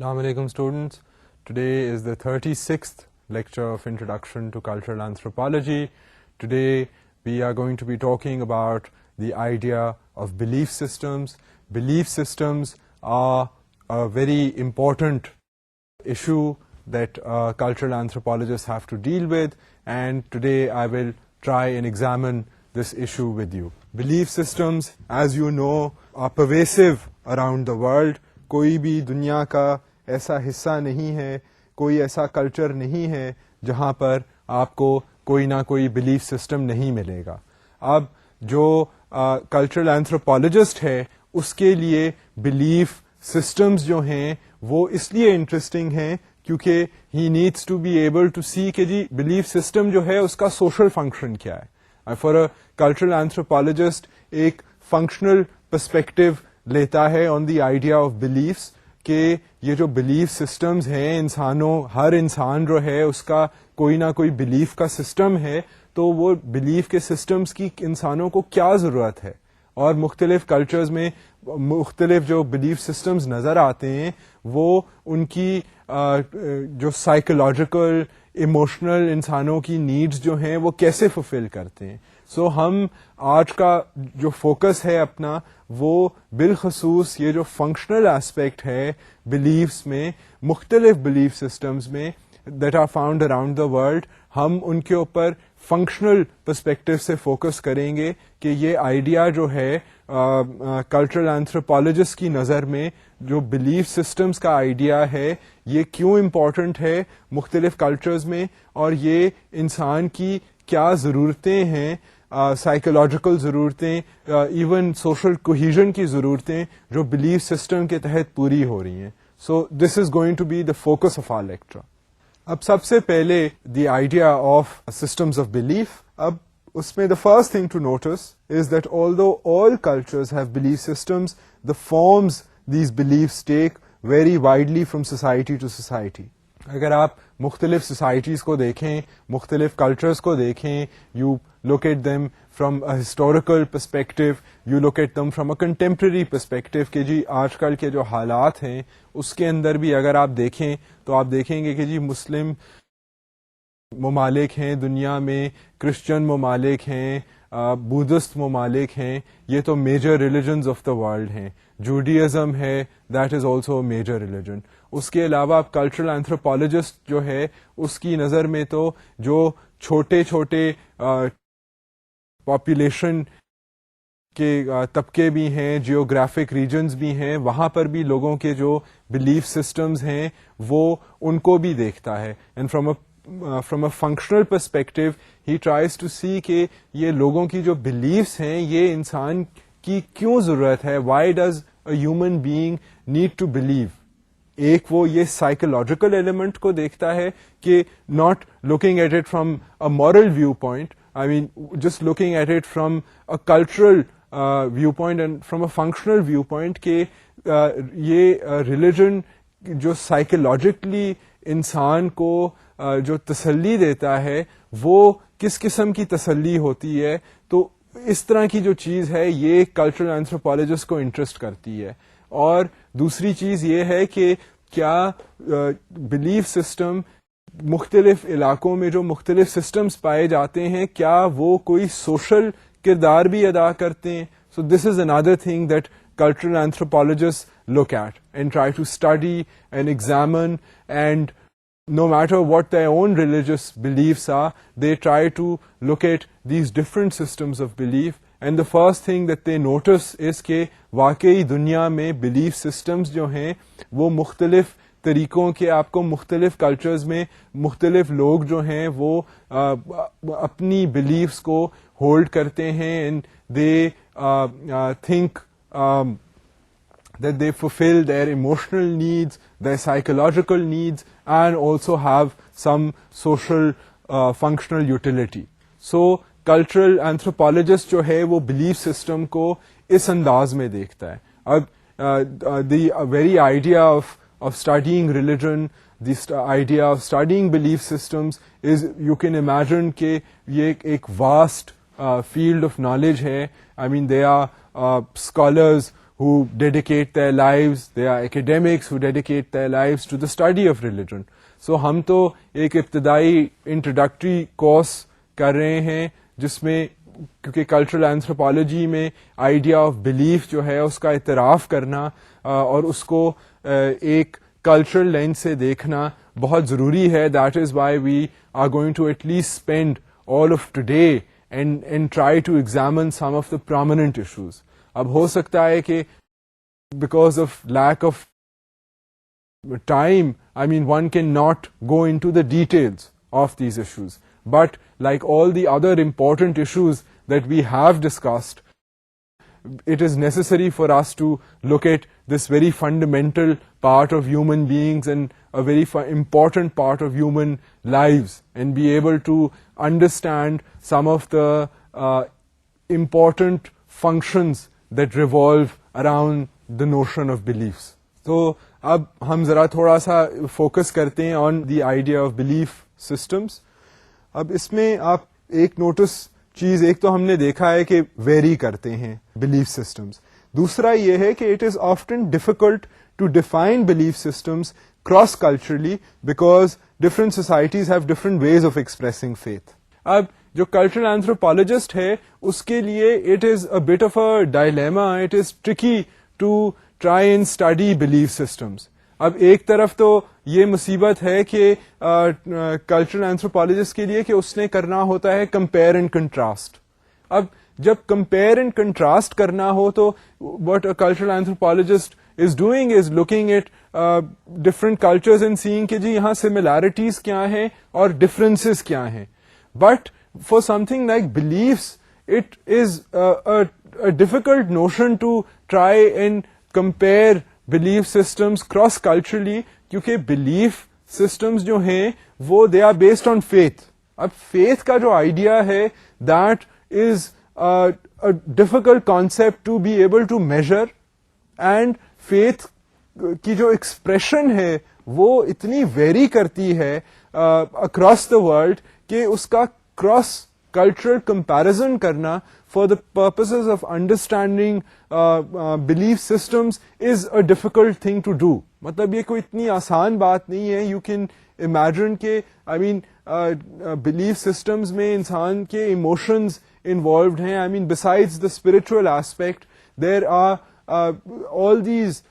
Assalamu alaikum students. Today is the 36th lecture of Introduction to Cultural Anthropology. Today we are going to be talking about the idea of belief systems. Belief systems are a very important issue that cultural anthropologists have to deal with, and today I will try and examine this issue with you. Belief systems, as you know, are pervasive around the world. کوئی بھی دنیا کا ایسا حصہ نہیں ہے, کوئی ایسا کلچر نہیں ہے جہاں پر آپ کو کوئی نہ کوئی بلیف سسٹم نہیں ملے گا. اب جو کلچرل اینتھروپولوجسٹ ہے اس کے لیے بلیف سسٹمز جو ہیں وہ اس لیے انٹرسٹنگ ہیں کیونکہ he needs to be able to see کہ جی بلیف سسٹم جو ہے اس کا سوشل فنکشن کیا ہے. فار اے کلچرل اینتھروپولوجسٹ ایک فنکشنل پرسپیکٹو لیتا ہے آن دی آئیڈیا آف بلیفس کہ یہ جو بلیف سسٹمز ہیں انسانوں, ہر انسان جو ہے اس کا کوئی نہ کوئی بلیف کا سسٹم ہے, تو وہ بلیف کے سسٹمز کی انسانوں کو کیا ضرورت ہے. اور مختلف کلچرز میں مختلف جو بلیف سسٹمز نظر آتے ہیں وہ ان کی جو سائیکولوجیکل ایموشنل انسانوں کی نیڈز جو ہیں وہ کیسے فلفل کرتے ہیں. سو ہم آج کا جو فوکس ہے اپنا وہ بالخصوص یہ جو فنکشنل ایسپیکٹ ہے بلیفس میں, مختلف بلیف سسٹمز میں that are found around the world, ہم ان کے اوپر فنکشنل پرسپیکٹو سے فوکس کریں گے کہ یہ آئیڈیا جو ہے کلچرل اینتھروپولوجسٹ کی نظر میں جو بلیف سسٹمز کا آئیڈیا ہے یہ کیوں امپورٹنٹ ہے مختلف کلچرز میں, اور یہ انسان کی کیا ضرورتیں ہیں, سائیکولوجیکل ضرورتیں, ایون سوشل کوہیژن کی ضرورتیں جو بلیف سسٹم کے تحت پوری ہو رہی ہیں. So this is going to be the focus of our lecture. اب سب سے پہلے the idea of systems of belief. اب اس میں the first thing to notice is that although all cultures have belief systems, the forms these beliefs take vary widely from society to society. اگر آپ مختلف سوسائٹیز کو دیکھیں, مختلف cultures کو دیکھیں, you look at them from a historical perspective, you look at them from a contemporary perspective کہ جی آج کل کے جو حالات ہیں اس کے اندر بھی اگر آپ دیکھیں تو آپ دیکھیں گے کہ جی مسلم ممالک ہیں دنیا میں, کرسچن ممالک ہیں, بودھسٹ ممالک ہیں, یہ تو major religions of the world ہیں. جوڈیزم ہے, that is also a major religion. اس کے علاوہ کلچرل اینتھروپولوجسٹ جو ہے اس کی نظر میں تو جو چھوٹے چھوٹے پاپولیشن کے طبقے بھی ہیں, جیوگرافک ریجنز بھی ہیں, وہاں پر بھی لوگوں کے جو بلیف سسٹمز ہیں وہ ان کو بھی دیکھتا ہے. And from a functional perspective he tries to see کہ یہ لوگوں کی جو بلیفس ہیں یہ انسان کی کیوں ضرورت ہے. Why does a human being need to believe. ایک وہ یہ سائیکولوجیکل ایلیمنٹ کو دیکھتا ہے کہ not looking at it from a moral view point, I mean, just looking at it from a cultural viewpoint and from a functional viewpoint کہ یہ religion جو psychologically انسان کو جو تسلی دیتا ہے وہ کس قسم کی تسلی ہوتی ہے. تو اس طرح کی جو چیز ہے یہ کلچرل اینتھروپولوجسٹ کو انٹرسٹ کرتی ہے. اور دوسری چیز یہ ہے کہ کیا بلیف سسٹم مختلف علاقوں میں جو مختلف سسٹمز پائے جاتے ہیں کیا وہ کوئی سوشل کردار بھی ادا کرتے ہیں. So this is another thing that cultural anthropologist look at and try to study and examine, and no matter what their own religious beliefs are, they try to look at these different systems of belief. And the first thing that they notice is کہ واقعی دنیا میں belief systems جو ہیں وہ مختلف طریقوں کے, آپ کو مختلف کلچرز میں مختلف لوگ جو ہیں وہ اپنی بلیفس کو ہولڈ کرتے ہیں, and they think that they fulfill their emotional needs, their psychological needs, and also have some social functional utility. So cultural anthropologist جو ہے وہ belief system کو اس انداز میں دیکھتا ہے. اب the very idea of studying religion, this idea of studying belief systems is, you can imagine کہ یہ ایک vast field of knowledge ہے. I mean, there are scholars who dedicate their lives, there are academics who dedicate their lives to the study of religion. So ہم تو ایک ابتدائی introductory course کر رہے ہیں جس میں کیونکہ کلچرل اینتھروپالوجی میں آئیڈیا آف بلیف جو ہے اس کا اعتراف کرنا اور اس کو ایک کلچرل لینس سے دیکھنا بہت ضروری ہے. That is why we are going to at least spend all of today and try to examine some of the prominent issues. اب ہو سکتا ہے کہ because of lack of time, I mean, one cannot go into the details of these issues. But like all the other important issues that we have discussed, it is necessary for us to look at this very fundamental part of human beings and a very important part of human lives and be able to understand some of the important functions that revolve around the notion of beliefs. تو اب ہم ذرا تھوڑا سا focus کرتے ہیں on the idea of belief systems. اب اس میں آپ ایک نوٹس چیز, ایک تو ہم نے دیکھا ہے کہ ویری کرتے ہیں بلیف سسٹمس. دوسرا یہ ہے کہ it is often difficult to define belief systems cross culturally because different societies have different ways of expressing faith. اب جو کلچرل اینتھروپالوجسٹ ہے اس کے لیے it is a bit of a dilemma, it is tricky to try and study belief systems. اب ایک طرف تو یہ مصیبت ہے کہ کلچرل اینتھروپالوجسٹ کے لیے کہ اس نے کرنا ہوتا ہے کمپیئر اینڈ کنٹراسٹ. اب جب کمپیئر اینڈ کنٹراسٹ کرنا ہو تو what a cultural anthropologist is doing is looking at different cultures and seeing کہ جی یہاں similarities کیا ہیں اور differences کیا ہیں. But for something like beliefs, it is a difficult notion to try and compare belief systems cross culturally کیونکہ belief systems جو ہیں وہ they are based on faith. اب faith کا جو idea ہے that is a difficult concept to be able to measure, and faith کی جو expression ہے وہ اتنی vary کرتی ہے across the world کہ اس کا cross cultural comparison کرنا for the purposes of understanding belief systems is a difficult thing to do. مطلب یہ کوئی اتنی آسان بات نہیں ہے. You can imagine کہ I mean belief systems میں انسان کے emotions involved ہیں. I mean besides the spiritual aspect there are all these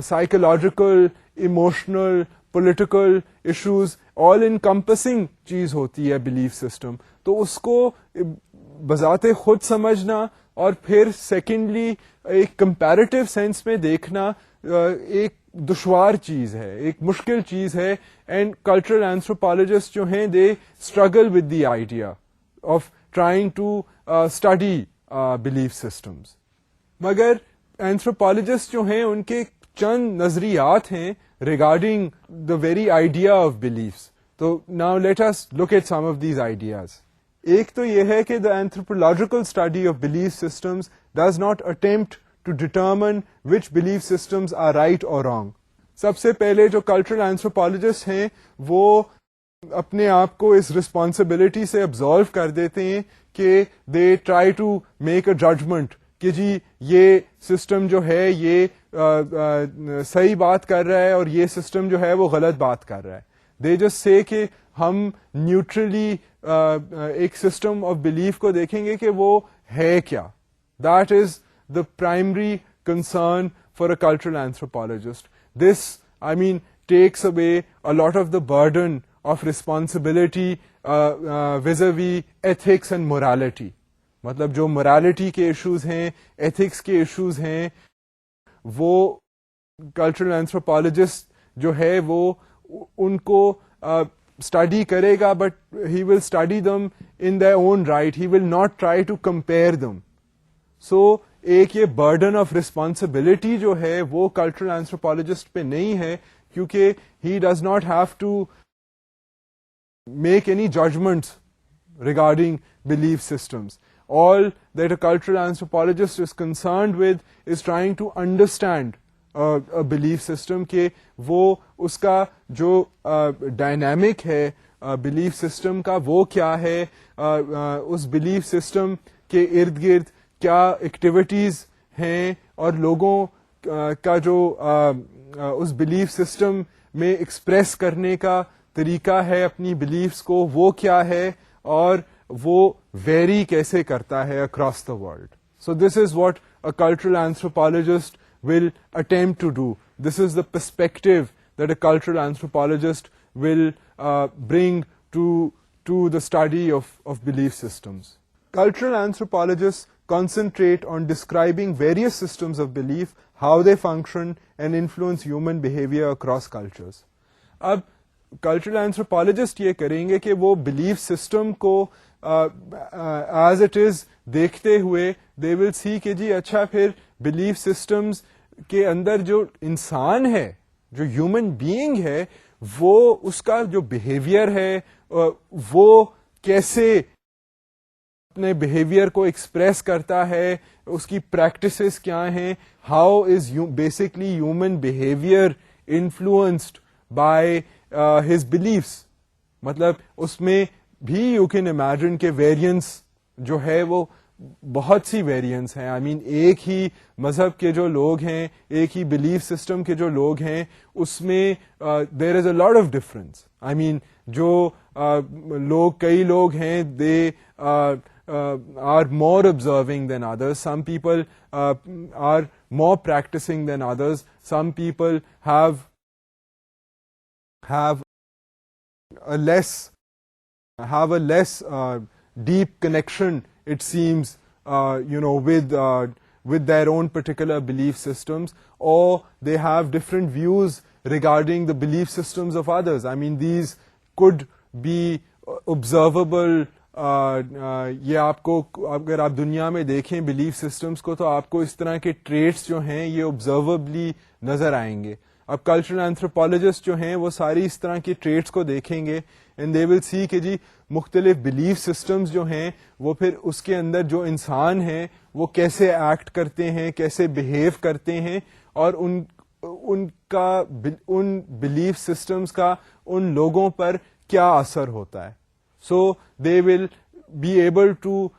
psychological, emotional, political issues all encompassing چیز ہوتی ہے belief system. تو اس کو بذات خود سمجھنا اور پھر سیکنڈلی ایک کمپیریٹو سینس میں دیکھنا ایک دشوار چیز ہے, ایک مشکل چیز ہے. اینڈ کلچرل اینتھروپالوجسٹ جو ہیں they struggle with the idea of trying to study belief systems. مگر اینتھروپالوجسٹ جو ہیں ان کے چند نظریات ہیں regarding the very idea of beliefs. تو now let us look at some of these ideas. ایک تو یہ ہے کہ the anthropological study of belief systems does not attempt to determine which belief systems are right اور wrong. سب سے پہلے جو کلچرل اینتھروپالوجسٹ ہیں وہ اپنے آپ کو اس رسپانسبلٹی سے ابزالو کر دیتے ہیں کہ they try to make a judgment کہ جی یہ سسٹم جو ہے یہ صحیح بات کر رہا ہے اور یہ سسٹم جو ہے وہ غلط بات کر رہا ہے. دے جسٹ سے کہ ہم نیوٹرلی ایک سسٹم آف بلیف کو دیکھیں گے کہ وہ ہے کیا. That is the primary concern for a cultural anthropologist. This I mean takes away a lot of the burden of responsibility vis a vis ethics and morality. مطلب جو مورالٹی کے ایشوز ہیں, ایتھکس کے ایشوز ہیں, وہ کلچرل اینتھروپالوجسٹ جو ہے وہ ان کو اسٹڈی کرے گا, but he will study them in their own right. He will not try to compare them. So ایک یہ برڈن آف ریسپانسبلٹی جو ہے وہ کلچرل اینتھروپالوجسٹ پہ نہیں ہے, کیونکہ he does not have to make any judgments regarding belief systems. All that a cultural anthropologist is concerned with is trying to understand a belief system کہ وہ اس کا جو ڈائنامک ہے بلیف سسٹم کا وہ کیا ہے, اس بلیف سسٹم کے ارد گرد کیا ایکٹیویٹیز ہیں اور لوگوں کا جو اس بلیف سسٹم میں ایکسپریس کرنے کا طریقہ ہے اپنی بلیفس کو، وہ کیا ہے اور وہ ویری کیسے کرتا ہے across the world. So this is what a cultural anthropologist will attempt to do. This is the perspective that a cultural anthropologist will bring to the study of belief systems. Cultural anthropologists concentrate on describing various systems of belief, how they function and influence human behavior across cultures. اب cultural anthropologist یہ کریں گے کہ وہ belief system کو as it is دیکھتے ہوئے they will see کہ جی اچھا پھر belief systems کے اندر جو انسان ہے، جو ہیومن بینگ ہے، وہ اس کا جو بیہیویئر ہے وہ کیسے اپنے بیہیویئر کو ایکسپریس کرتا ہے، اس کی پریکٹسز کیا ہیں، how is basically human behaviour influenced by his beliefs. مطلب اس میں بھی یو کین امیجن کہ ویریئنس جو ہے وہ بہت سی ویریئنس ہیں. آئی مین ایک ہی مذہب کے جو لوگ ہیں، ایک ہی بلیف سسٹم کے جو لوگ ہیں، اس میں دیر is a lot of difference. آئی مین جو لوگ، کئی لوگ ہیں دے are more observing than others. Some people are more practicing than others. Some people have a less deep connection, it seems, with their own particular belief systems, or they have different views regarding the belief systems of others. I mean, these could be observable. یہ آپ کو، اگر آپ دنیا میں دیکھیں belief systems کو، تو آپ کو اس طرح کے ٹریٹس جو ہیں یہ آبزرویبلی نظر آئیں گے. اب کلچرل اینتھروپالوجسٹ جو ہیں وہ ساری اس طرح کے ٹریٹس کو دیکھیں گے اینڈ دے ول سی کہ جی مختلف بلیف سسٹمز جو ہیں وہ پھر اس کے اندر جو انسان ہیں وہ کیسے ایکٹ کرتے ہیں، کیسے بہیو کرتے ہیں، اور ان بلیف سسٹمز کا ان لوگوں پر کیا اثر ہوتا ہے. So they will be able to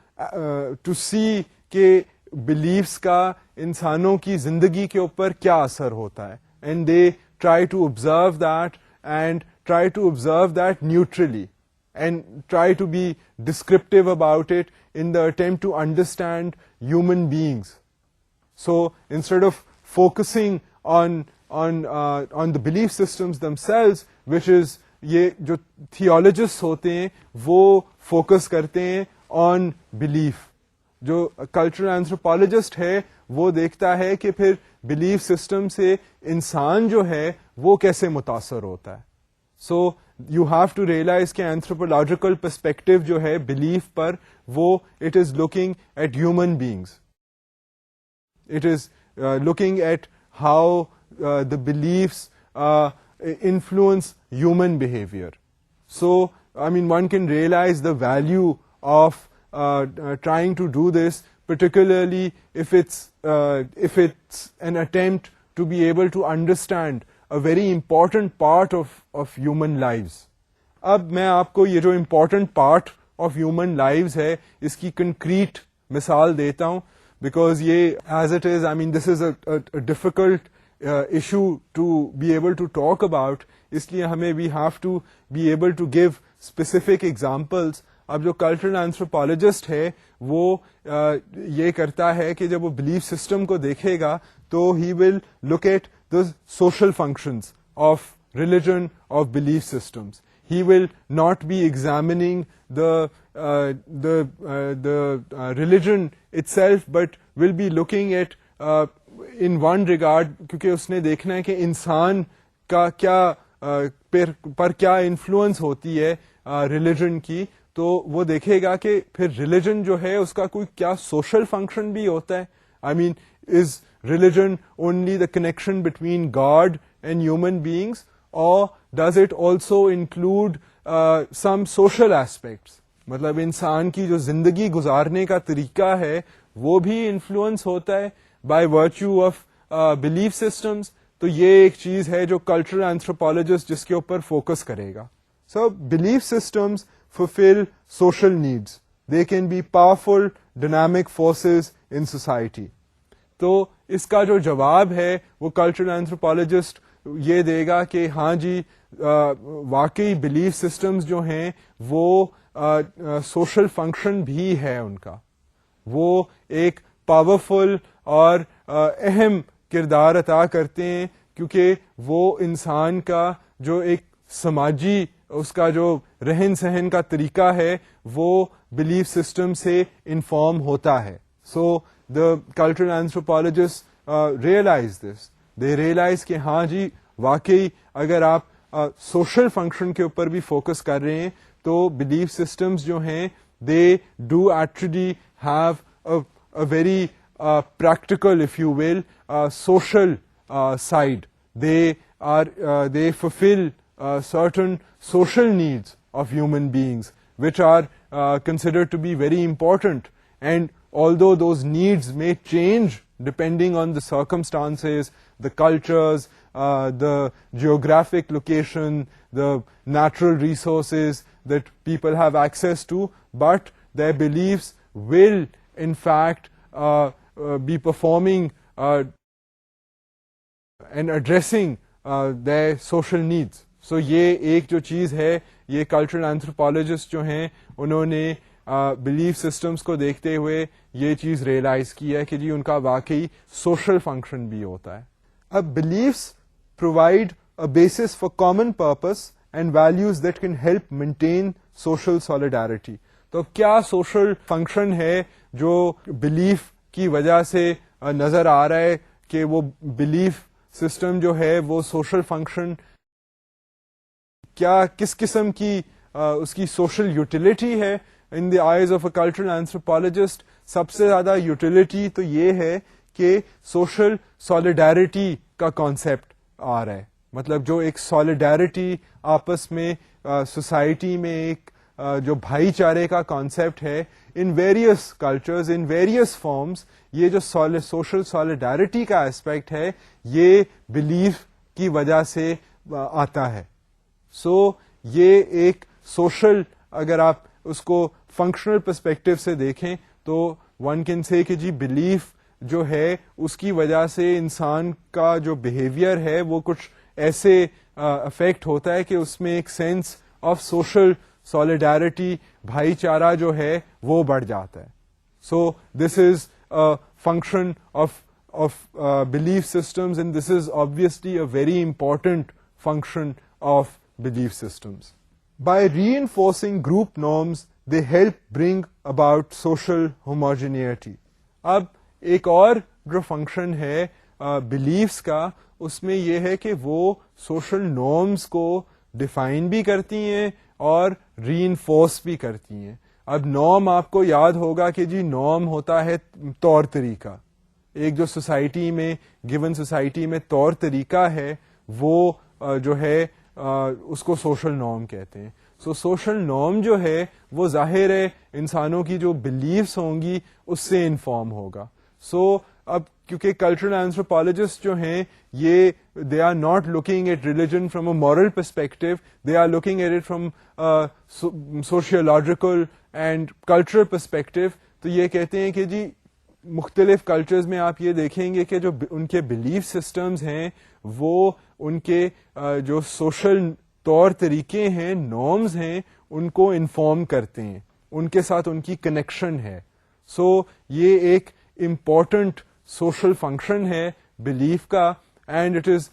see کہ beliefs کا انسانوں کی زندگی کے اوپر کیا اثر ہوتا ہے. And they try to observe that and try to observe that neutrally and try to be descriptive about it in the attempt to understand human beings. So instead of focusing on the belief systems themselves, which is یہ جو تھیولوجسٹ ہوتے ہیں وہ focus کرتے ہیں آن belief. جو cultural anthropologist ہے وہ دیکھتا ہے کہ پھر بلیف سسٹم سے انسان جو ہے وہ کیسے متاثر ہوتا ہے. So you have to realize کہ اینتھروپولوجیکل پرسپیکٹو جو ہے بلیف پر، وہ it is looking at human beings. It is looking at how the beliefs influence human behavior. So, I mean, one can realize the value of trying to do this, particularly if it's an attempt to be able to understand a very important part of human lives. اب میں آپ کو یہ جو important part of human lives ہے اس کی concrete مثال دیتا ہوں, because یہ as it is, I mean, this is a difficult issue to be able to talk about. اس لیے ہمیں we have to be able to give specific examples. اب جو کلچرل اینتھروپالوجسٹ ہے وہ یہ کرتا ہے کہ جب وہ بلیف سسٹم کو دیکھے گا تو he will look at the social functions of religion, of belief systems. He will not be examining the religion itself, but will be looking at in one regard, کیونکہ اس نے دیکھنا ہے کہ انسان کا کیا پر کیا انفلوئنس ہوتی ہے ریلیجن کی. تو وہ دیکھے گا کہ پھر ریلیجن جو ہے اس کا کوئی کیا سوشل فنکشن بھی ہوتا ہے. I mean, is religion only the connection between God and human beings, اور does it also include some social aspects. مطلب انسان کی جو زندگی گزارنے کا طریقہ ہے وہ بھی انفلوئنس ہوتا ہے by virtue of belief systems. تو یہ ایک چیز ہے جو کلچرل اینتھروپالوجسٹ جس کے اوپر فوکس کرے گا. So belief systems fulfill social needs. They can be powerful dynamic forces in society. تو اس کا جو جواب ہے وہ کلچرل اینتھروپالوجسٹ یہ دے گا کہ ہاں جی واقعی بلیف سسٹمز جو ہیں وہ سوشل فنکشن بھی ہے ان کا، وہ ایک پاورفل اور اہم کردار عطا کرتے ہیں، کیونکہ وہ انسان کا جو ایک سماجی اس کا جو رہن سہن کا طریقہ ہے وہ بلیف سسٹم سے انفارم ہوتا ہے. So the cultural anthropologist realize this, they realize کہ ہاں جی واقعی اگر آپ سوشل فنکشن کے اوپر بھی فوکس کر رہے ہیں تو بلیف سسٹمز جو ہیں they do actually have a very practical, if you will, social side. They fulfill certain social needs of human beings, which are considered to be very important. And although those needs may change depending on the circumstances, the cultures, the geographic location, the natural resources that people have access to, but their beliefs will in fact be performing and addressing their social needs. So یہ ایک جو چیز ہے یہ cultural anthropologist جو ہیں انہوں نے بلیف سسٹمز کو دیکھتے ہوئے یہ چیز ریئلائز کی ہے کہ جی ان کا واقعی سوشل فنکشن بھی ہوتا ہے. اب beliefs provide a basis for common purpose and values that can help maintain social solidarity. تو کیا سوشل فنکشن ہے جو بلیف کی وجہ سے نظر آ رہا ہے کہ وہ بلیف سسٹم جو ہے وہ سوشل فنکشن کیا کس قسم کی اس کی سوشل یوٹیلیٹی ہے in the eyes of a cultural anthropologist? سب سے زیادہ یوٹیلیٹی تو یہ ہے کہ سوشل سالیڈیرٹی کا کانسیپٹ آ رہا ہے. مطلب جو ایک سالیڈیرٹی آپس میں سوسائٹی میں ایک جو بھائی چارے کا کانسیپٹ ہے in various cultures in various forms, یہ جو سوشل سالیڈیرٹی کا اسپیکٹ ہے یہ بلیف کی وجہ سے آتا ہے. سو یہ ایک سوشل، اگر آپ اس کو فنکشنل پرسپیکٹو سے دیکھیں تو ون کین سے کہ جی بلیف جو ہے اس کی وجہ سے انسان کا جو بیہیویئر ہے وہ کچھ ایسے افیکٹ ہوتا ہے کہ اس میں ایک سینس آف سوشل سالیڈیرٹی، بھائی چارہ جو ہے وہ بڑھ جاتا ہے. So this is function of belief systems and this is obviously a very important function of belief systems. By reinforcing group norms, they help bring about social homogeneity. اب ایک اور جو فنکشن ہے بلیفس کا اس میں یہ ہے کہ وہ سوشل نارمز کو ڈیفائن بھی کرتی ہیں اور ری انفورس بھی کرتی ہیں. اب نارم آپ کو یاد ہوگا کہ جی نارم ہوتا ہے طور طریقہ. ایک جو سوسائٹی میں گیون سوسائٹی میں طور طریقہ ہے وہ جو ہے اس کو سوشل نارم کہتے ہیں. سو سوشل نارم جو ہے وہ ظاہر ہے انسانوں کی جو بلیفس ہوں گی اس سے انفارم ہوگا. سو اب کیونکہ کلچرل اینتھروپالوجسٹ جو ہیں یہ they are not looking at religion from a moral perspective, they are looking at it from sociological and cultural perspective. تو یہ کہتے ہیں کہ جی مختلف کلچرز میں آپ یہ دیکھیں گے کہ جو ان کے بلیف سسٹمز ہیں وہ ان کے جو سوشل طور طریقے ہیں، نارمز ہیں، ان کو انفارم کرتے ہیں، ان کے ساتھ ان کی کنیکشن ہے. سو یہ ایک امپورٹنٹ سوشل فنکشن ہے بلیف کا and it is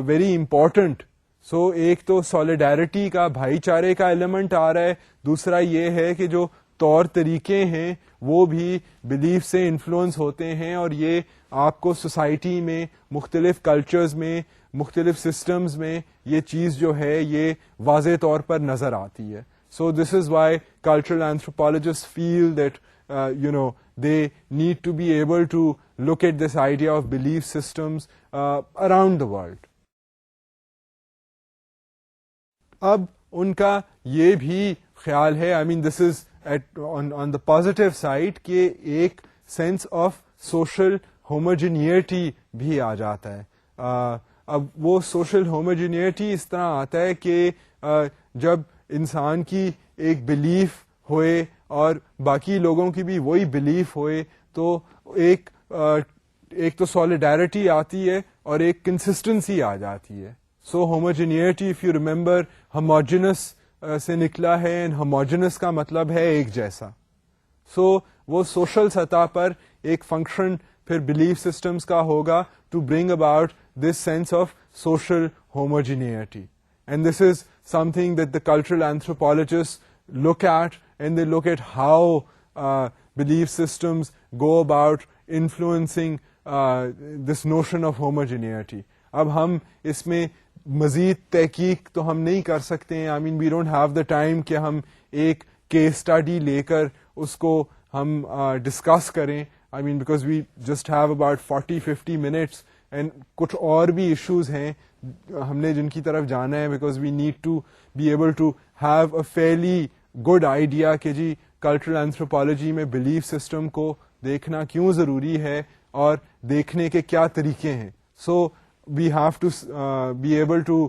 very important. So ایک تو سالیڈیرٹی کا، بھائی چارے کا ایلیمنٹ آ رہا ہے، دوسرا یہ ہے کہ جو طور طریقے ہیں وہ بھی بلیف سے انفلوئنس ہوتے ہیں اور یہ آپ کو سوسائٹی میں مختلف کلچرز میں مختلف سسٹمز میں یہ چیز جو ہے یہ واضح طور پر نظر آتی ہے. So this is why cultural anthropologist feel that they need to be able to look at this idea of belief systems around the world. اب ان کا یہ بھی خیال ہے، I mean this is on the positive side، کہ ایک sense of social homogeneity بھی آ جاتا ہے. اب وہ social homogeneity اس طرح آتا ہے کہ جب انسان کی ایک بلیف ہوئے اور باقی لوگوں کی بھی وہی بلیف ہوئے تو ایک ایک تو سالیڈیرٹی آتی ہے اور ایک کنسسٹنسی آ جاتی ہے. سو ہوموجینیٹی, اف یو ریمبر, ہوموجینس سے نکلا ہے, اینڈ ہوموجینس کا مطلب ہے ایک جیسا. سو وہ سوشل سطح پر ایک فنکشن پھر بلیف سسٹمز کا ہوگا to bring about this sense of social homogeneity. And this is something that the cultural anthropologist look at, and they look at how belief systems go about influencing this notion of homogeneity. اب ہم اس میں مزید تحقیق تو ہم نہیں کر سکتے ہیں. I mean we don't have the time کہ ہم ایک کیس اسٹڈی لے کر اس کو ہم ڈسکس کریں. I mean because we just have about 40-50 minutes and کچھ اور بھی ایشوز ہیں ہم نے جن کی طرف جانا ہے, because we need to be able to have a fairly good idea کہ جی کلچرل اینتھروپالوجی میں بلیف سسٹم کو دیکھنا کیوں ضروری ہے اور دیکھنے کے کیا طریقے ہیں. So we have to be able to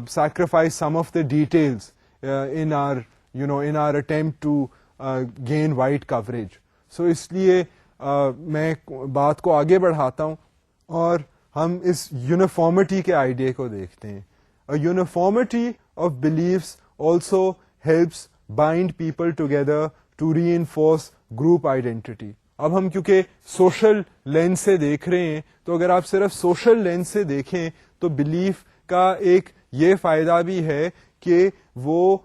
sacrifice some of the details in our attempt to gain wide coverage. So اس لیے میں بات کو آگے بڑھاتا ہوں اور ہم اس یونیفارمٹی کے آئیڈیا کو دیکھتے ہیں. Uniformity of beliefs also helps bind people together to reinforce group identity. اب ہم کیونکہ سوشل لینس سے دیکھ رہے ہیں, تو اگر آپ صرف سوشل لینس سے دیکھیں تو بلیف کا ایک یہ فائدہ بھی ہے کہ وہ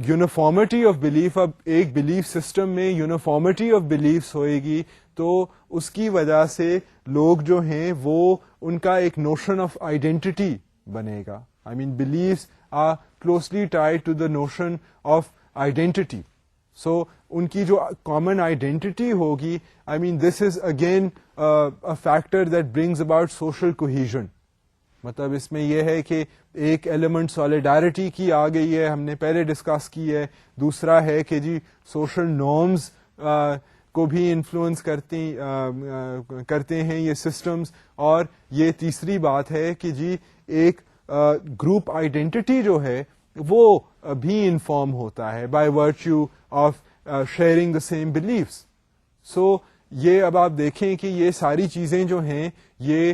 یونیفارمٹی آف بلیف, اب ایک بلیف سسٹم میں یونیفارمٹی آف بلیفس ہوئے گی تو اس کی وجہ سے لوگ جو ہیں وہ ان کا ایک نوشن آف آئیڈینٹی بنے گا. I mean beliefs are closely tied to the notion of identity. So ان کی جو common identity ہوگی, I mean this is again a factor that brings about social cohesion. مطلب اس میں یہ ہے کہ ایک ایلیمنٹ سالیڈیرٹی کی آ گئی ہے, ہم نے پہلے ڈسکس کی ہے. دوسرا ہے کہ جی سوشل نارمز کو بھی انفلوئنس کرتے ہیں یہ سسٹمز. اور یہ تیسری بات ہے کہ جی ایک گروپ آئیڈینٹی جو ہے وہ بھی انفارم ہوتا ہے by virtue of sharing the same beliefs. So یہ اب آپ دیکھیں کہ یہ ساری چیزیں جو ہیں یہ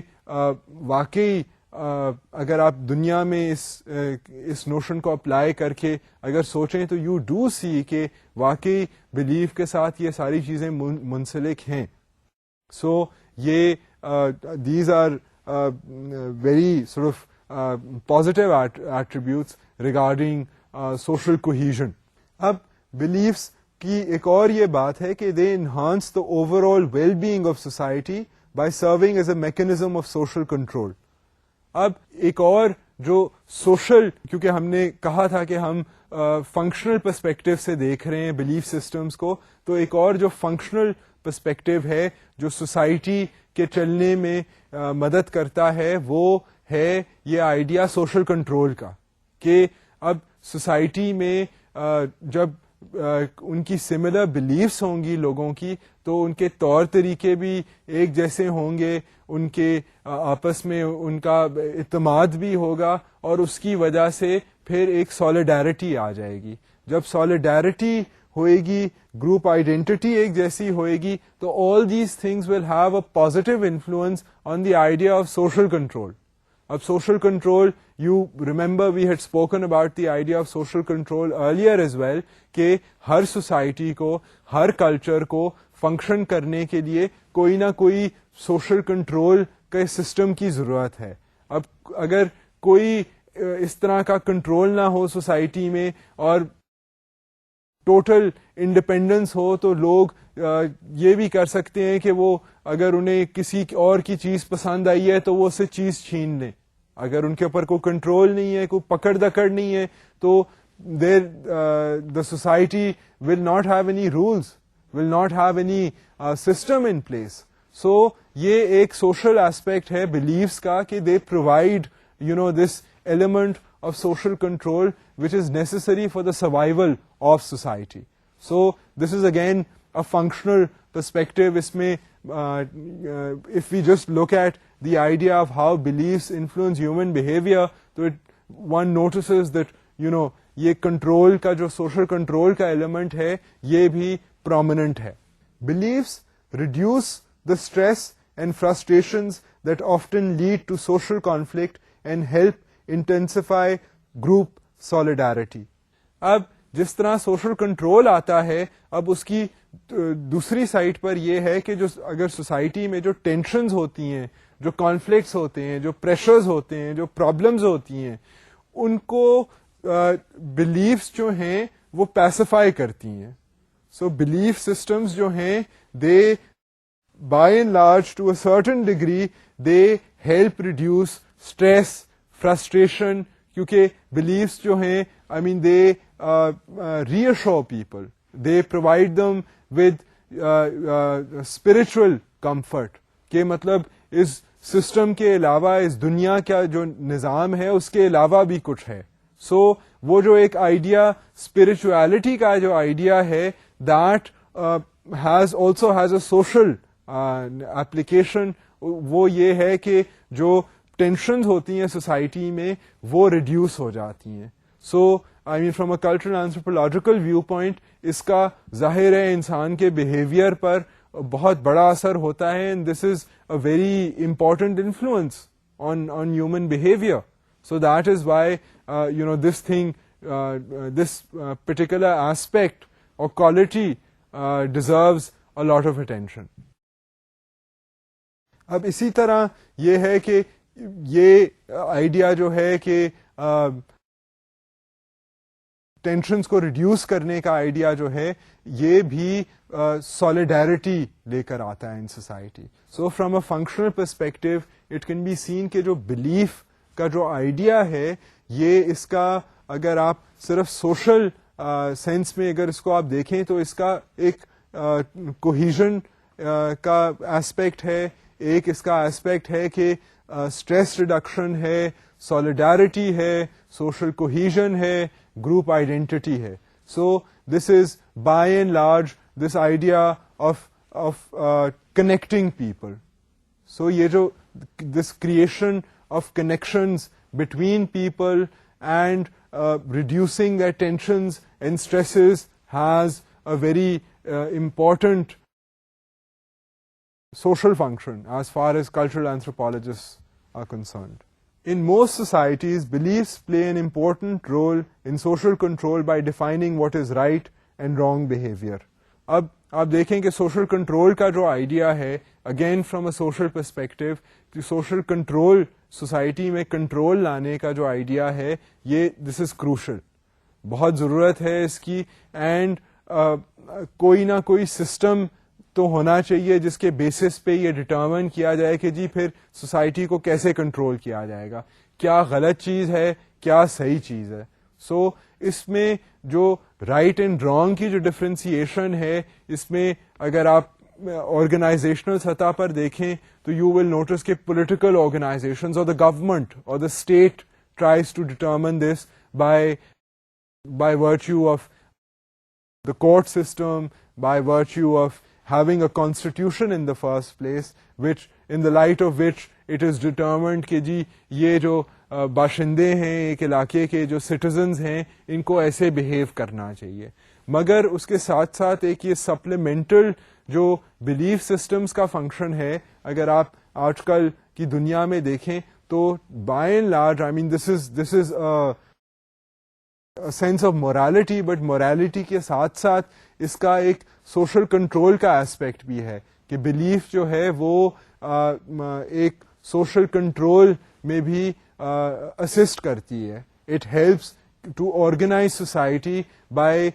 واقعی اگر آپ دنیا میں اس نوشن کو اپلائی کر کے اگر سوچیں تو یو ڈو سی کہ واقعی بلیف کے ساتھ یہ ساری چیزیں منسلک ہیں. سو یہ these are very sort of positive attributes regarding social cohesion. اب beliefs کی ایک اور یہ بات ہے کہ they enhance the overall well-being of society by serving as a mechanism of social control. اب ایک اور جو سوشل, کیونکہ ہم نے کہا تھا کہ ہم فنکشنل پرسپیکٹو سے دیکھ رہے ہیں بلیف سسٹمز کو, تو ایک اور جو فنکشنل پرسپیکٹو ہے جو سوسائٹی کے چلنے میں مدد کرتا ہے وہ ہے یہ آئیڈیا سوشل کنٹرول کا. کہ اب سوسائٹی میں جب ان کی سملر بلیفس ہوں گی لوگوں کی تو ان کے طور طریقے بھی ایک جیسے ہوں گے, ان کے آپس میں ان کا اعتماد بھی ہوگا اور اس کی وجہ سے پھر ایک سالیڈیرٹی آ جائے گی. جب سالیڈیرٹی ہوئے گی, گروپ آئیڈینٹی ایک جیسی ہوئے گی, تو all these things will have a positive influence on the idea of social control. اب social control, you remember we had spoken about the idea of social control earlier as well, کہ ہر society کو, ہر culture کو function کرنے کے لیے کوئی نہ کوئی سوشل کنٹرول کے سسٹم کی ضرورت ہے. اب اگر کوئی اس طرح کا کنٹرول نہ ہو سوسائٹی میں اور ٹوٹل انڈیپینڈنس ہو, تو لوگ یہ بھی کر سکتے ہیں کہ وہ اگر انہیں کسی اور کی چیز پسند آئی ہے تو وہ اسے چیز چھین لیں. اگر ان کے اوپر کوئی کنٹرول نہیں ہے, کوئی پکڑ دکڑ نہیں ہے, تو the society will not have any rules, will not have any system in place. So یہ ایک سوشل ایسپیکٹ ہے بلیفس کا کہ they provide this element of social control which is necessary for the survival of society. So this is again a functional perspective. Isme if we just look at the idea of how beliefs influence human behavior, so one notices that ye control ka jo social control ka element hai ye bhi prominent hai. Beliefs reduce the stress and frustrations that often lead to social conflict and help intensify group solidarity. اب جس طرح social control آتا ہے, اب اس کی دوسری side پر یہ ہے کہ جو اگر سوسائٹی میں جو ٹینشنز ہوتی ہیں, جو کانفلکٹس ہوتے ہیں, جو پریشرز ہوتے ہیں, جو پرابلمز ہوتی ہیں, ان کو بلیفس جو ہیں وہ پیسیفائی کرتی ہیں. سو بلیف سسٹمز جو ہیں they by and large to a certain degree they help reduce stress, frustration, کیونکہ بلیفس جو ہیں I mean they reassure people, they provide them with spiritual comfort کہ مطلب اس سسٹم کے علاوہ اس دنیا کا جو نظام ہے اس کے علاوہ بھی کچھ ہے. سو وہ جو ایک آئیڈیا اسپرچویلٹی کا جو آئیڈیا ہے that also has a social application, وہ یہ ہے کہ جو ٹینشنز ہوتی ہیں سوسائٹی میں وہ ریڈیوس ہو جاتی ہیں. سو I mean from a cultural anthropological viewpoint اس کا ظاہر ہے انسان کے بیہیویئر پر بہت بڑا اثر ہوتا ہے, and this is a very important influence on human behavior. So that is why this thing, this particular aspect or quality deserves a lot of attention. اب اسی طرح یہ ہے کہ یہ آئیڈیا جو ہے کہ ٹینشنز کو ریڈیوس کرنے کا آئیڈیا جو ہے یہ بھی سالیڈیرٹی لے کر آتا ہے in society. So from a functional perspective it can be seen کہ جو بلیف کا جو آئیڈیا ہے یہ اس کا اگر آپ صرف سوشل سینس میں اگر اس کو آپ دیکھیں تو اس کا ایک کوہیژن کا ایسپیکٹ ہے, ایک اس کا ایسپیکٹ ہے کہ اسٹریس ریڈکشن ہے, سالیڈیرٹی ہے, سوشل کوہیژن ہے, گروپ آئیڈینٹی ہے. So this is by and large this idea of connecting people. So یہ جو this creation of connections between people and reducing their tensions and stresses has a very important social function as far as cultural anthropologists are concerned. In most societies, beliefs play an important role in social control by defining what is right and wrong behavior. اب آپ دیکھیں کہ social control کا جو idea ہے, again from a social perspective, social control society میں control لانے کا جو آئیڈیا ہے یہ دس از کروشل, بہت ضرورت ہے اس کی. اینڈ کوئی نہ کوئی سسٹم تو ہونا چاہیے جس کے بیسس پہ یہ ڈٹرمن کیا جائے کہ جی پھر سوسائٹی کو کیسے کنٹرول کیا جائے گا, کیا غلط چیز ہے, کیا صحیح چیز ہے. سو اس میں جو رائٹ اینڈ رانگ کی جو ڈفرینسیشن ہے اس میں اگر آپ آرگنائزیشنل سطح پر دیکھیں تو یو ول نوٹس کہ پولیٹیکل آرگنائزیشنز اور دا گورمنٹ اور the state tries to determine this by virtue of the court system, by virtue of having a constitution in the first place, which in the light of which it is determined کہ جی یہ جو باشندے ہیں ایک علاقے کے جو سٹیزنز ہیں ان کو ایسے بہیو کرنا چاہیے. مگر اس کے ساتھ ساتھ ایک یہ سپلیمنٹل جو بلیف سسٹمز کا فنکشن ہے اگر آپ آج کل کی دنیا میں دیکھیں تو by and large I mean this is sense of morality, but morality کے ساتھ ساتھ اس کا ایک سوشل کنٹرول کا ایسپیکٹ بھی ہے کہ بلیف جو ہے وہ ایک سوشل کنٹرول میں بھی اسسٹ کرتی ہے. It helps to organize society by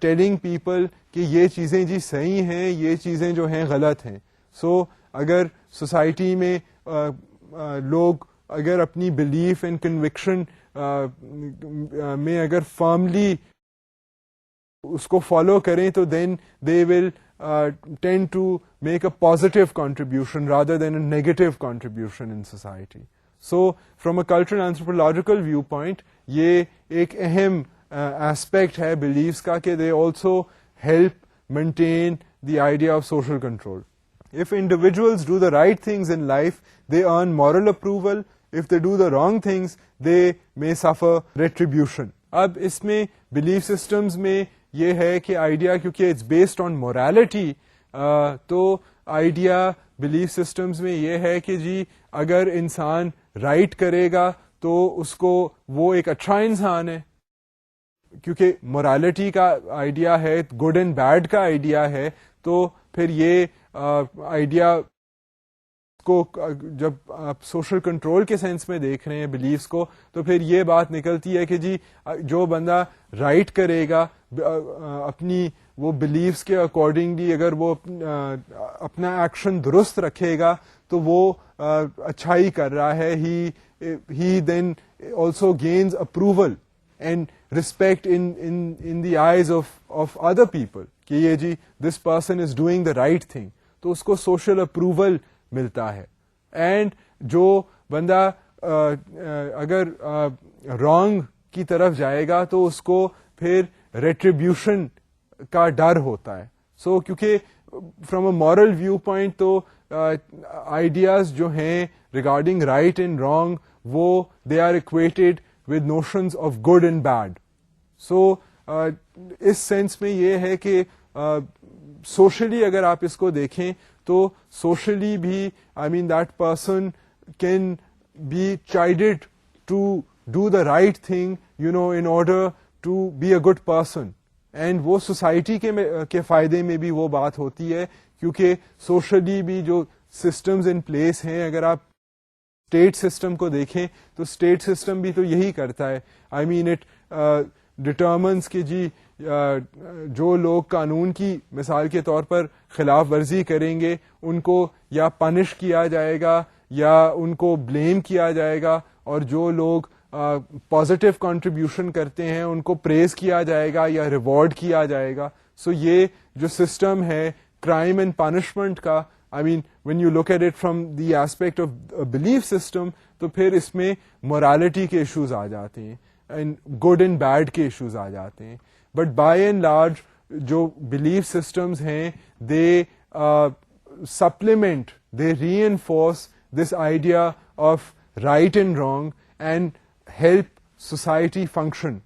telling people کہ یہ چیزیں جی صحیح ہیں, یہ چیزیں جو ہیں غلط ہیں. سو اگر سوسائٹی میں لوگ اگر اپنی بلیف اینڈ کنوکشن میں اگر فرملی اس کو فالو کریں تو then they will tend to make a positive contribution rather than a negative contribution in society. So from a cultural anthropological view point یہ ایک اہم ایسپیکٹ ہے بلیفس کا کہ they also help maintain the idea of social control. If individuals do the right things in life, they earn moral approval. If they do the wrong things, they may suffer retribution. اب اس میں belief systems میں یہ ہے کہ idea کیونکہ it's based on morality تو idea belief systems میں یہ ہے کہ جی اگر انسان رائٹ کرے گا تو اس کو وہ ایک اچھا انسان ہے, کیونکہ مورالٹی کا آئیڈیا ہے, گڈ اینڈ بیڈ کا آئیڈیا ہے, تو پھر یہ آئیڈیا کو جب آپ سوشل کنٹرول کے سینس میں دیکھ رہے ہیں بلیفس کو, تو پھر یہ بات نکلتی ہے کہ جی جو بندہ رائٹ کرے گا اپنی وہ بلیفس کے اکارڈنگلی, اگر وہ اپنا ایکشن درست رکھے گا تو وہ اچھائی کر رہا ہے. He then also gains approval and respect in the eyes of other people کہ یہ جی this person is doing the right thing, تو اس کو سوشل اپروول ملتا ہے. اینڈ جو بندہ اگر رانگ کی طرف جائے گا تو اس کو پھر ریٹریبیوشن کا ڈر ہوتا ہے. سو کیونکہ from a moral view point تو آئیڈیاز جو ہیں ریگارڈنگ رائٹ اینڈ رانگ وہ they are equated with notions of good and bad. So اس سینس میں یہ ہے کہ سوشلی اگر آپ اس کو دیکھیں تو سوشلی بھی I mean that person can be chided to do the right thing in order to be a good person, and وہ سوسائٹی کے فائدے میں بھی وہ بات ہوتی ہے, کیونکہ سوشلی بھی جو سسٹمز ان پلیس ہیں, اگر آپ اسٹیٹ سسٹم کو دیکھیں تو اسٹیٹ سسٹم بھی تو یہی کرتا ہے. آئی مین اٹ ڈٹرمنس کہ جی جو لوگ قانون کی مثال کے طور پر خلاف ورزی کریں گے ان کو یا پنش کیا جائے گا یا ان کو بلیم کیا جائے گا, اور جو لوگ پازیٹیو کنٹریبیوشن کرتے ہیں ان کو پریز کیا جائے گا یا ریوارڈ کیا جائے گا. سو یہ جو سسٹم ہے کرائم اینڈ پنشمنٹ کا, I mean when you look at it from the aspect of belief system, تو پھر اس میں مورالٹی کے ایشوز آ جاتے ہیں اینڈ گڈ اینڈ بیڈ کے ایشوز آ جاتے ہیں. بٹ بائی اینڈ لارج جو بلیف سسٹمز ہیں they supplement, they reinforce this idea of right and wrong and help society function.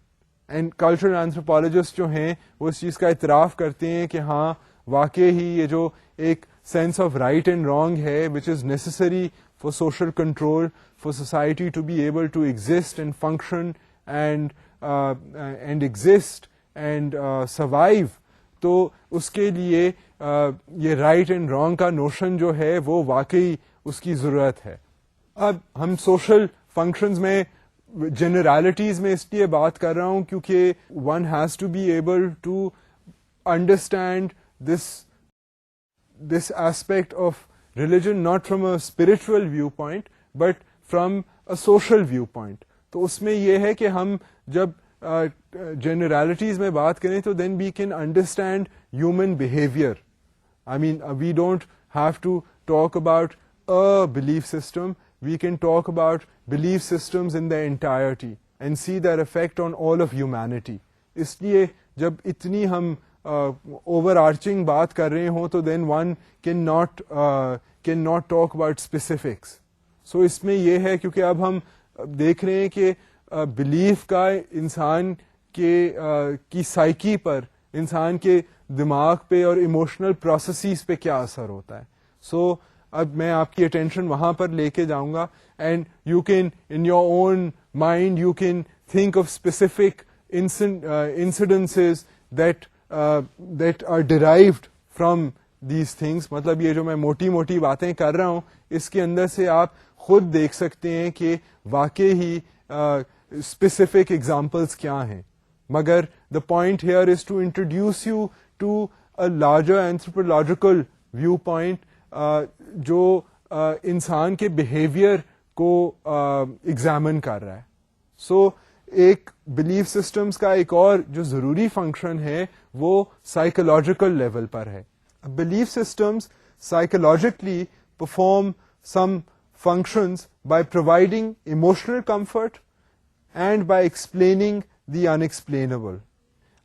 And cultural anthropologist جو ہیں وہ اس چیز کا اعتراف کرتے ہیں کہ ہاں واقعی ہی یہ جو ایک sense of right and wrong ہے which is necessary for social control, for society to be able to exist and function and exist and survive, تو اس کے لیے یہ رائٹ اینڈ رانگ کا نوشن جو ہے وہ واقعی اس کی ضرورت ہے. اب ہم سوشل فنکشنز میں جنرالٹیز میں اس لیے بات کر رہا ہوں کیونکہ one has to be able to understand this aspect of religion not from a spiritual view point but from a social view point. تو اس میں یہ ہے کہ ہم جب جنرالٹیز میں بات کریں تو then we can understand human behaviour. I mean we don't have to talk about a belief system, we can talk about belief systems in their entirety and see their effect on all of humanity. اس لیے جب اتنی ہم over arching بات کر رہے ہوں تو then one can not talk about specifics. So اس میں یہ ہے کیونکہ اب ہم دیکھ رہے ہیں کہ بلیف کا انسان کی سائیکی پر, انسان کے دماغ پہ اور ایموشنل پروسیسز پہ کیا اثر ہوتا ہے. سو اب میں آپ کی اٹینشن وہاں پر لے کے جاؤں گا and you can in your own mind you can think of specific incidences that are derived from these things. مطلب یہ جو میں موٹی موٹی باتیں کر رہا ہوں اس کے اندر سے آپ خود دیکھ سکتے ہیں کہ واقعی ہی اسپیسیفک ایگزامپلس کیا ہیں. مگر the point here is to introduce you to a larger anthropological view point جو انسان کے بیہیویئر کو ایگزامن کر رہا ہے. سو ایک بلیف سسٹمز کا ایک اور جو ضروری فنکشن ہے وہ سائیکولوجیکل لیول پر ہے. Belief systems psychologically perform some functions by providing emotional comfort and by explaining the unexplainable.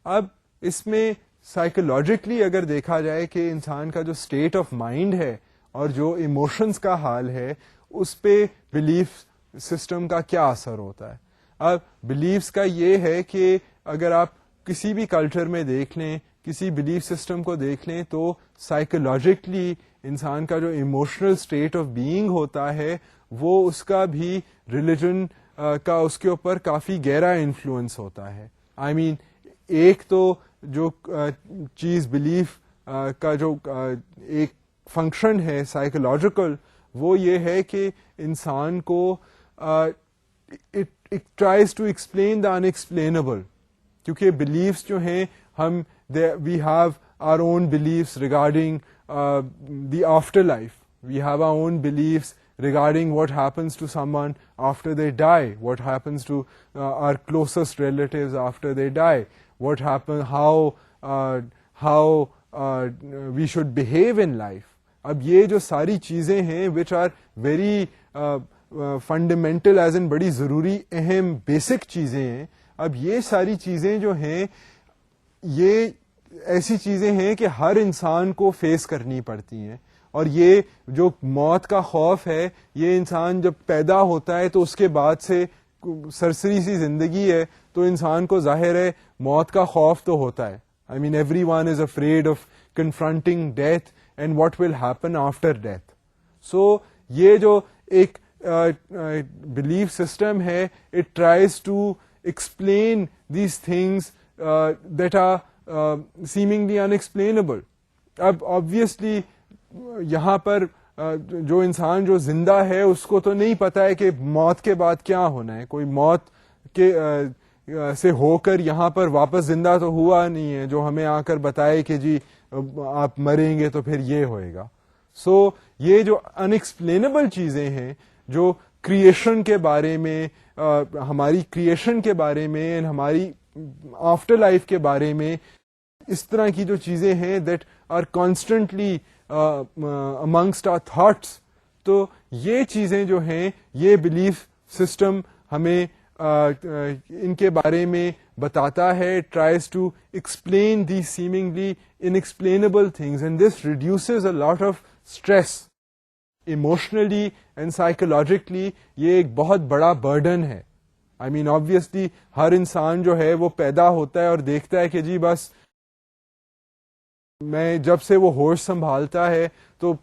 اب اس میں سائیکولوجیکلی اگر دیکھا جائے کہ انسان کا جو اسٹیٹ آف مائنڈ ہے اور جو ایموشنز کا حال ہے اس پہ بلیف سسٹم کا کیا اثر ہوتا ہے. اب بلیفس کا یہ ہے کہ اگر آپ کسی بھی کلچر میں دیکھ لیں, کسی بلیف سسٹم کو دیکھ لیں, تو سائیکولوجیکلی انسان کا جو ایموشنل اسٹیٹ آف بینگ ہوتا ہے وہ اس کا بھی ریلیجن کا اس کے اوپر کافی گہرا انفلوئنس ہوتا ہے. آئی مین ایک تو جو چیز بلیف کا جو ایک فنکشن ہے سائیکولوجیکل, وہ یہ ہے کہ انسان کو it tries to explain the unexplainable, کیونکہ beliefs جو ہیں ہم we have our own beliefs regarding the afterlife, we have our own beliefs regarding what happens to someone after they die, what happens to our closest relatives after they die, what happen how we should behave in life. اب یہ جو ساری چیزیں ہیں which are very fundamental as in بڑی ضروری اہم basic چیزیں ہیں, اب یہ ساری چیزیں جو ہیں یہ ایسی چیزیں ہیں کہ ہر انسان کو فیس کرنی پڑتی ہیں. اور یہ جو موت کا خوف ہے یہ انسان جب پیدا ہوتا ہے تو اس کے بعد سے سرسری سی زندگی ہے تو انسان کو ظاہر ہے موت کا خوف تو ہوتا ہے. I mean everyone is afraid of confronting death and what will happen after death. So یہ جو ایک belief system ہے, it tries to explain these things that are seemingly unexplainable. اب obviously یہاں پر جو انسان جو زندہ ہے اس کو تو نہیں پتا ہے کہ موت کے بعد کیا ہونا ہے. کوئی موت کے سے ہو کر یہاں پر واپس زندہ تو ہوا نہیں ہے جو ہمیں آ کر بتائے کہ جی آپ مریں گے تو پھر یہ ہوئے گا. سو یہ جو انیکسپلینیبل چیزیں ہیں جو کریشن کے بارے میں, ہماری کریشن کے بارے میں, ہماری آفٹر لائف کے بارے میں, اس طرح کی جو چیزیں ہیں that are constantly amongst our thoughts, تو یہ چیزیں جو ہیں یہ بلیف سسٹم ہمیں ان کے بارے میں بتاتا ہے. Tries to explain the seemingly inexplicable things and this reduces a lot of stress. Emotionally and psychologically یہ ایک بہت بڑا برڈن ہے. آئی مین آبویسلی ہر انسان جو ہے وہ پیدا ہوتا ہے اور دیکھتا ہے کہ جی بس میں جب سے وہ ہوش سنبھالتا ہے تو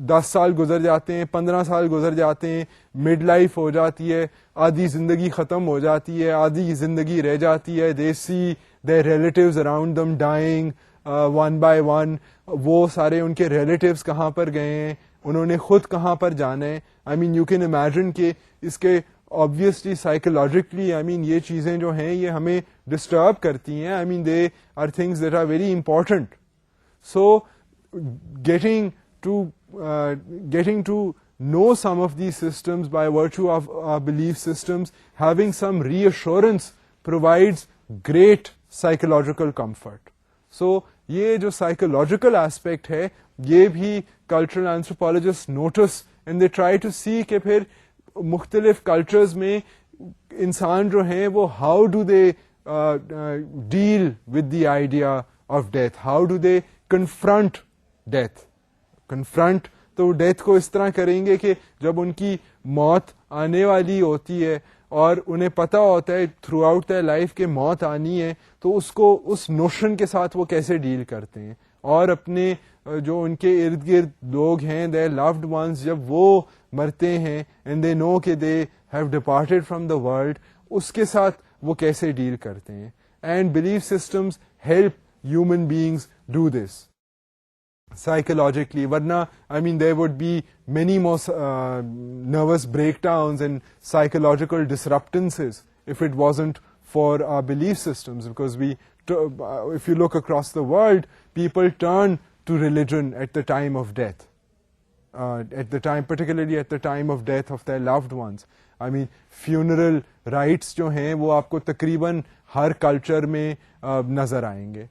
10 سال گزر جاتے ہیں, 15 سال گزر جاتے ہیں, مڈ لائف ہو جاتی ہے, آدھی زندگی ختم ہو جاتی ہے, آدھی زندگی رہ جاتی ہے. دے سی their relatives around them dying one by one. وہ سارے ان کے ریلیٹیوز کہاں پر گئے ہیں, انہوں نے خود کہاں پر جانا ہے. I main you can imagine کہ اس کے obviously psychologically آئی مین یہ چیزیں جو ہیں یہ ہمیں ڈسٹرب کرتی ہیں. I mean they are things that are very important. So getting to know some of these systems by virtue of our belief systems, having some reassurance provides great psychological comfort. So یہ جو psychological aspect ہے یہ بھی cultural anthropologists notice and they try to see کہ پھر مختلف cultures میں انسان جو ہیں وہ how do they deal with the idea of death, how do they confront death. Confront تو ڈیتھ کو اس طرح کریں گے کہ جب ان کی موت آنے والی ہوتی ہے اور انہیں پتا ہوتا ہے تھرو آؤٹ دا لائف کہ موت آنی ہے تو اس کو اس نوشن کے ساتھ وہ کیسے ڈیل کرتے ہیں. اور اپنے جو ان کے ارد گرد لوگ ہیں their loved ones جب وہ مرتے ہیں and they know کہ they have departed from the world, اس کے ساتھ وہ کیسے ڈیل کرتے ہیں. And belief systems help human beings do this psychologically. ورنہ I mean there would be many more nervous breakdowns and psychological disruptances if it wasn't for our belief systems, because if you look across the world, people turn to religion at the time of death, particularly at the time of death of their loved ones. I mean funeral rites جو ہیں وہ آپ کو تقریباً ہر culture میں نظر آئیں گے.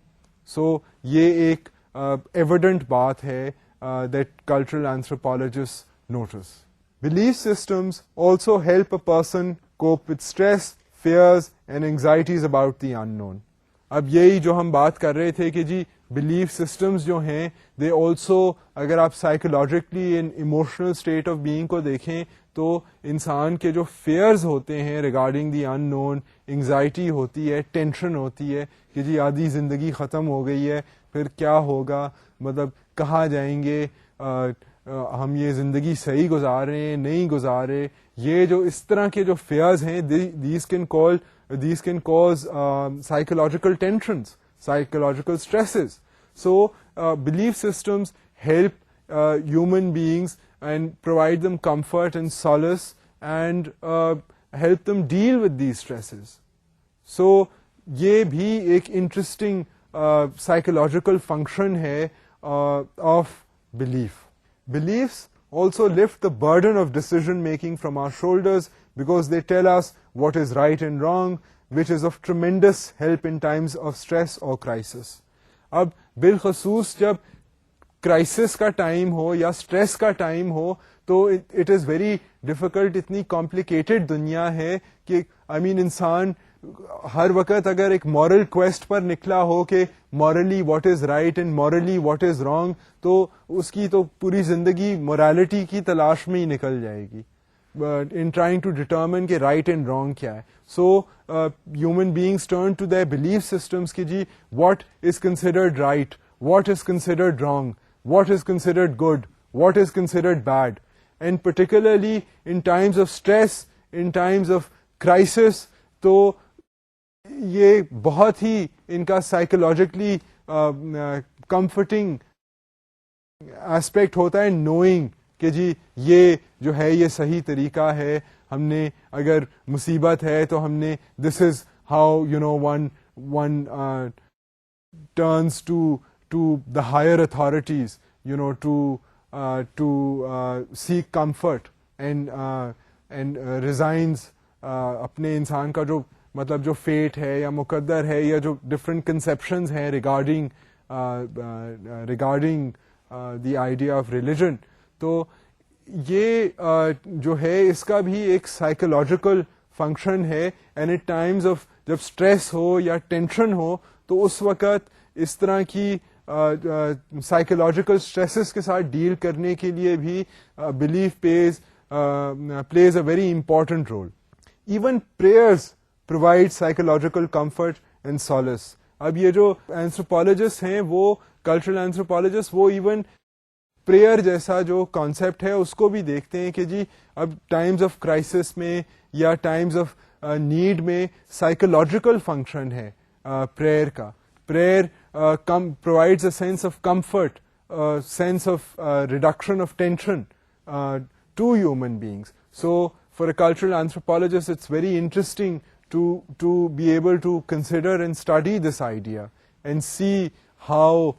سو یہ ایک ایویڈنٹ بات ہے that cultural anthropologists notice. Belief systems also help a person cope with stress, fears and anxieties about the unknown. اب یہی جو ہم بات کر رہے تھے کہ جی بلیف سسٹمز جو ہیں دے آلسو, اگر آپ psychologically and emotional state of being کو دیکھیں تو انسان کے جو فیئرز ہوتے ہیں regarding the in known, anxiety ہوتی ہے، ٹینشن ہوتی ہے کہ جی آدھی زندگی ختم ہو گئی ہے، پھر کیا ہوگا، مطلب کہاں جائیں گے، ہم یہ زندگی صحیح گزارے نہیں گزارے، یہ جو اس طرح کے جو فیئرز ہیں these can cause psychological tensions, psychological stresses. So belief systems help human beings and provide them comfort and solace and help them deal with these stresses. So یہ بھی ایک انٹرسٹنگ psychological function ہے of belief. Beliefs also lift the burden of decision making from our shoulders because they tell us what is right and wrong, which is of tremendous help in times of stress or crisis. اب بالخصوص جب crisis کا time ہو یا stress کا time ہو تو it is very difficult. اتنی complicated دنیا ہے کہ انسان ہر وقت اگر ایک مورل کویسٹ پر نکلا ہو کہ morally what is right and morally what is wrong, تو اس کی تو پوری زندگی مورالٹی کی تلاش میں ہی نکل جائے گی in trying to determine کہ right and wrong کیا ہے. So human beings turn to their belief systems کہ جی what is considered right, what is considered wrong, what is considered good, what is considered bad. And particularly in times of stress, in times of crisis, تو یہ بہت ہی ان کا psychologically comforting aspect ہوتا ہے knowing کہ جی یہ جو ہے یہ صحیح طریقہ ہے. ہم نے اگر مصیبت ہے تو ہم نے this is how one turns to the higher authorities to seek comfort and resigns اپنے انسان کا جو مطلب جو فیٹ ہے یا مقدر ہے یا جو ڈفرینٹ کنسیپشنز ہیں regarding the idea of religion. تو یہ جو ہے اس کا بھی ایک سائیکولوجیکل فنکشن ہے. اینڈ ایٹ ٹائمز آف جب اسٹریس ہو یا ٹینشن ہو تو اس وقت اس طرح کی سائیکولوجیکل اسٹریسز کے ساتھ ڈیل کرنے کے لیے بھی belief plays a very important role. Even prayers provide psychological comfort and solace. اب یہ جو اینتھروپولوجسٹ ہیں وہ کلچرل اینتھروپولوجسٹ وہ ایون پریئر جیسا جو کانسیپٹ ہے اس کو بھی دیکھتے ہیں کہ جی اب ٹائمز آف کرائسس میں یا ٹائمز آف نیڈ میں سائیکولوجیکل فنکشن ہے پریئر کا. Prayer provides a sense of comfort, sense of reduction of tension to human beings. So for a cultural anthropologist it's very interesting to be able to consider and study this idea and see how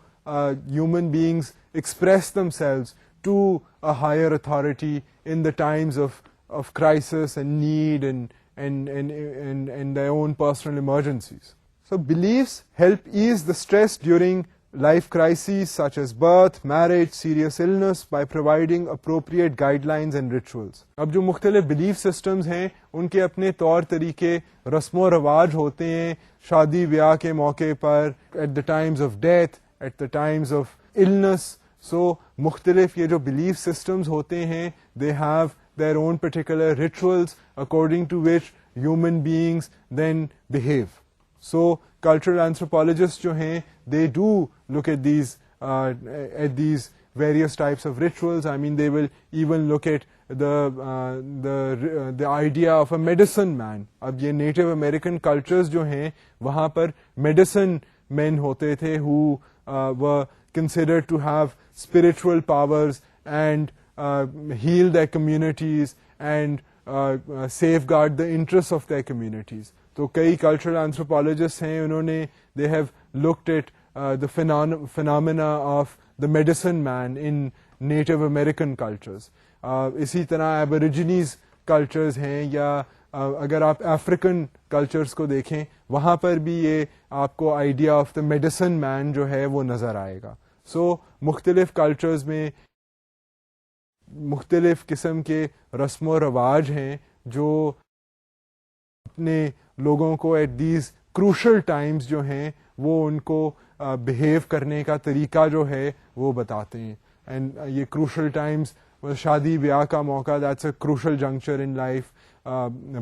human beings express themselves to a higher authority in the times of crisis and need and their own personal emergencies. So beliefs help ease the stress during life crises such as birth, marriage, serious illness by providing appropriate guidelines and rituals. اب جو مختلف belief systems ہیں ان کے اپنے طور طریقے رسم و رواج ہوتے ہیں شادی بیاہ کے موقع پر, at the times of death, at the times of illness. So مختلف یہ جو belief systems ہوتے ہیں they have their own particular rituals according to which human beings then behave. So cultural anthropologists جو ہیں they do look at these various types of rituals. I mean they will even look at the idea of a medicine man. اب یہ NATO American cultures جو ہیں وہاں پر medicine مین ہوتے تھے who were considered to have spiritual powers and heal their communities and safeguard the interests of their communities. تو کئی cultural anthropologist ہیں انہوں نے they have looked at the phenomena of the medicine man in Native American cultures. اسی طرح ایبوریجنیز cultures ہیں یا اگر آپ افریقن کلچرز کو دیکھیں وہاں پر بھی یہ آپ کو آئیڈیا آف دا میڈیسن مین جو ہے وہ نظر آئے گا. سو مختلف کلچرز میں مختلف قسم کے رسم و رواج ہیں جو اپنے لوگوں کو ایٹ دیز کروشل ٹائمز جو ہیں وہ ان کو بہیو کرنے کا طریقہ جو ہے وہ بتاتے ہیں. اینڈ یہ کروشل ٹائمز شادی بیاہ کا موقع, that's a crucial juncture in life,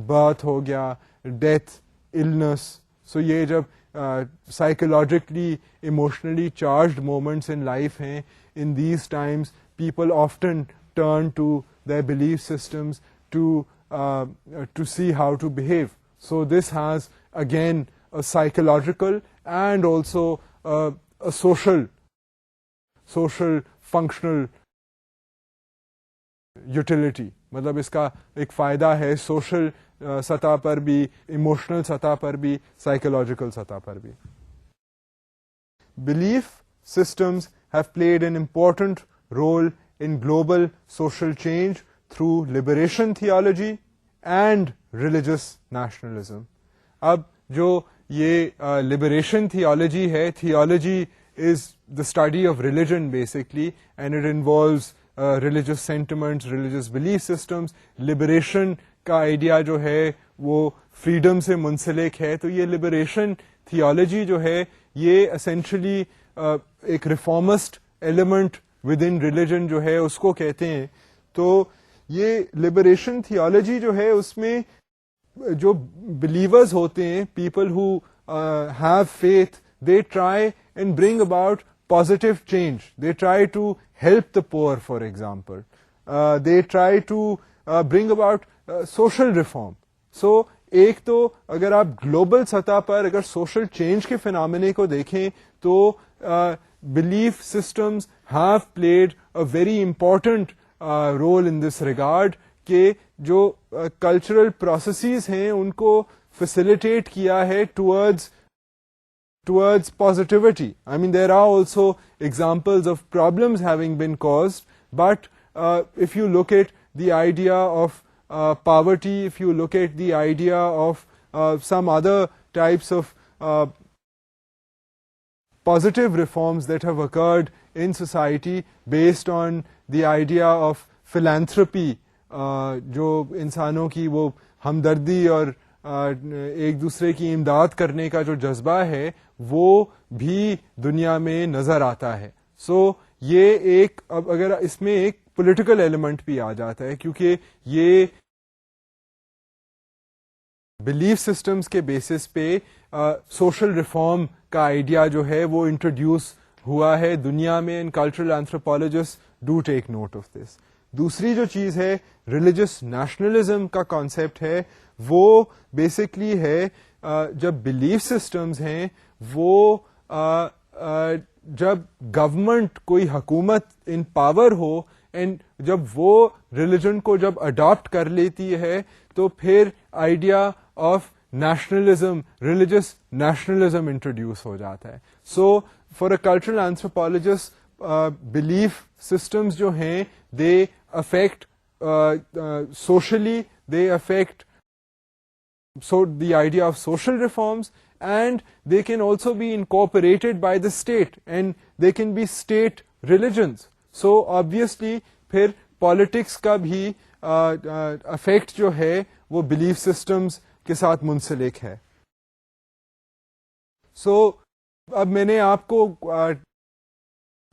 birth ہو گیا, ڈیتھ, illness. So یہ جب psychologically, emotionally charged moments in life ہیں, in these times people often turn to their belief systems to see how to behave. So this has again a psychological and also a social functional utility. مطلب اس کا ایک فائدہ ہے social سطح پر بھی, emotional سطح پر بھی, سائیکولوجیکل سطح پر بھی. Belief systems have played an important role in global social change through liberation theology and religious nationalism. اب جو یہ liberation theology ہے, theology is the study of religion basically, and it involves religious sentiments, religious belief systems. Liberation کا idea جو ہے وہ freedom سے منسلک ہے. تو یہ لبریشن تھیولوجی جو ہے یہ اسینشلی ایک reformist element with in religion جو ہے اس کو کہتے ہیں. تو یہ لبریشن تھیولوجی جو ہے اس میں جو بلیورز ہوتے ہیں, people who have faith, they try and bring about positive change. They try to help the poor, for example. They try to bring about social reform. So ایک تو اگر آپ گلوبل سطح پر اگر سوشل چینج کے فینامنے کو دیکھیں تو belief systems have played a very important role in this regard کہ جو کلچرل پروسیسز ہیں ان کو فیسیلیٹیٹ کیا ہے towards positivity. I mean, there are also examples of problems having been caused, but if you look at the idea of poverty, if you look at the idea of some other types of positive reforms that have occurred in society based on the idea of philanthropy, جو انسانوں کی وہ ہمدردی اور ایک دوسرے کی امداد کرنے کا جو جذبہ ہے وہ بھی دنیا میں نظر آتا ہے. سو یہ ایک, اب اگر اس میں ایک پولیٹیکل ایلیمنٹ بھی آ جاتا ہے کیونکہ یہ بلیف سسٹمز کے بیسس پہ سوشل ریفارم کا آئیڈیا جو ہے وہ انٹروڈیوس ہوا ہے دنیا میں, and cultural anthropologist do take note of this. دوسری جو چیز ہے ریلیجس نیشنلزم کا کانسیپٹ ہے, وہ بیسکلی ہے جب بلیف سسٹمز ہیں وہ جب گورنمنٹ کوئی حکومت ان پاور ہو اینڈ جب وہ ریلیجن کو جب اڈاپٹ کر لیتی ہے تو پھر idea of nationalism, religious nationalism introduce ہو جاتا ہے. So for a cultural anthropologist belief systems جو ہیں they affect socially, they affect the idea of social reforms, and they can also be incorporated by the state, and they can be state religions. So obviously پھر politics کا بھی effect جو ہے وہ belief systems کے ساتھ منسلک ہے. So اب میں نے آپ کو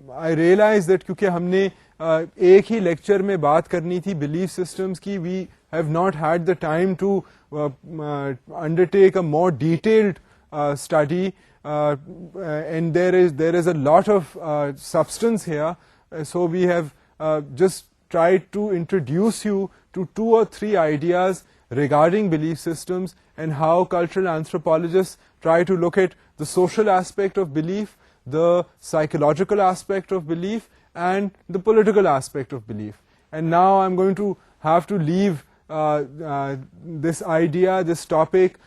I realize that کیونکہ ہم نے ایک ہی لیکچر میں بات کرنی تھی بلیف سسٹمز کی, we have not had the time to undertake a more detailed study, and there is a lot of substance here. So we have just try to introduce you to 2 or 3 ideas regarding belief systems and how cultural anthropologists try to look at the social aspect of belief, the psychological aspect of belief, and the political aspect of belief. And now I'm going to have to leave this idea, this topic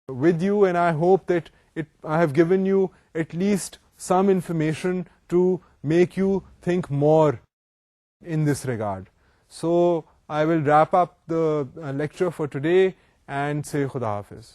with you, and I hope that I have given you at least some information to make you think more in this regard. So I will wrap up the lecture for today and say Khuda Hafiz.